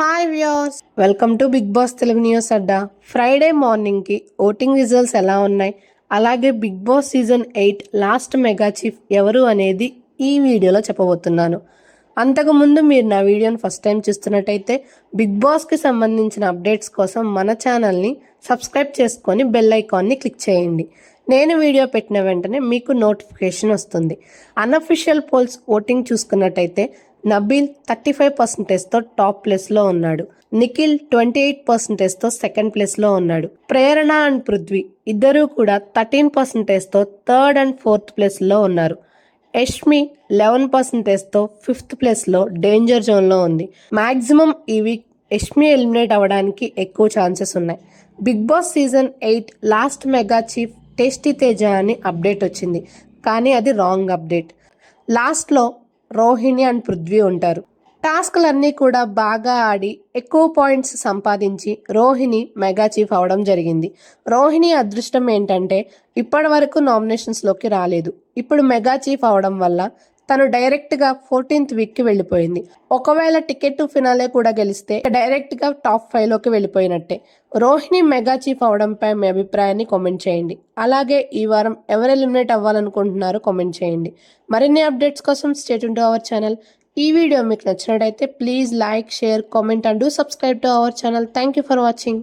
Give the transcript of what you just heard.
Hi viewers, welcome to Bigg Boss Telugu news Adda. Friday మార్నింగ్కి voting results ఎలా ఉన్నాయి, అలాగే Bigg Boss season 8 last mega chief ఎవరు అనేది ఈ వీడియోలో చెప్పబోతున్నాను. అంతకుముందు మీరు నా వీడియోని ఫస్ట్ టైం చూస్తున్నట్టయితే బిగ్ బాస్కి సంబంధించిన అప్డేట్స్ కోసం మన ఛానల్ని సబ్స్క్రైబ్ చేసుకొని బెల్ ఐకాన్ని క్లిక్ చేయండి. నేను వీడియో పెట్టిన వెంటనే మీకు నోటిఫికేషన్ వస్తుంది. అన్అఫిషియల్ పోల్స్ ఓటింగ్ చూసుకున్నట్టయితే నబీల్ 35%తో టాప్ ప్లేస్లో ఉన్నాడు. నిఖిల్ 28%తో సెకండ్ ప్లేస్లో ఉన్నాడు. ప్రేరణ అండ్ పృథ్వీ ఇద్దరూ కూడా 13%తో థర్డ్ అండ్ ఫోర్త్ ప్లేస్లో ఉన్నారు. యష్మి 11%తో ఫిఫ్త్ ప్లేస్లో డేంజర్ జోన్లో ఉంది. మాక్సిమం ఈ వీక్ యష్మి ఎలిమినేట్ అవ్వడానికి ఎక్కువ ఛాన్సెస్ ఉన్నాయి. Bigg Boss season 8 last mega chief Tasty Teja అని అప్డేట్ వచ్చింది, కానీ అది రాంగ్ అప్డేట్. లాస్ట్లో రోహిణి అండ్ పృథ్వీ ఉంటారు. టాస్క్లన్నీ కూడా బాగా ఆడి ఎక్కువ పాయింట్స్ సంపాదించి రోహిణి మెగా చీఫ్ అవడం జరిగింది. రోహిణి అదృష్టం ఏంటంటే ఇప్పటి వరకు నామినేషన్స్లోకి రాలేదు. ఇప్పుడు మెగా చీఫ్ అవడం వల్ల తను డైరెక్ట్గా 14th వీక్కి వెళ్ళిపోయింది. ఒకవేళ టికెట్ టు ఫినాలే కూడా గెలిస్తే డైరెక్ట్గా టాప్ 5లోకి వెళ్ళిపోయినట్టే. రోహిణి మెగా చీఫ్ అవడంపై మీ అభిప్రాయాన్ని కామెంట్ చేయండి. అలాగే ఈ వారం ఎవరు ఎలిమినేట్ అవ్వాలనుకుంటున్నారో కామెంట్ చేయండి. మరిన్ని అప్డేట్స్ కోసం stay tune to our channel. ఈ వీడియో మీకు నచ్చినట్టయితే please like, share, comment and do subscribe to our channel. Thank you for watching.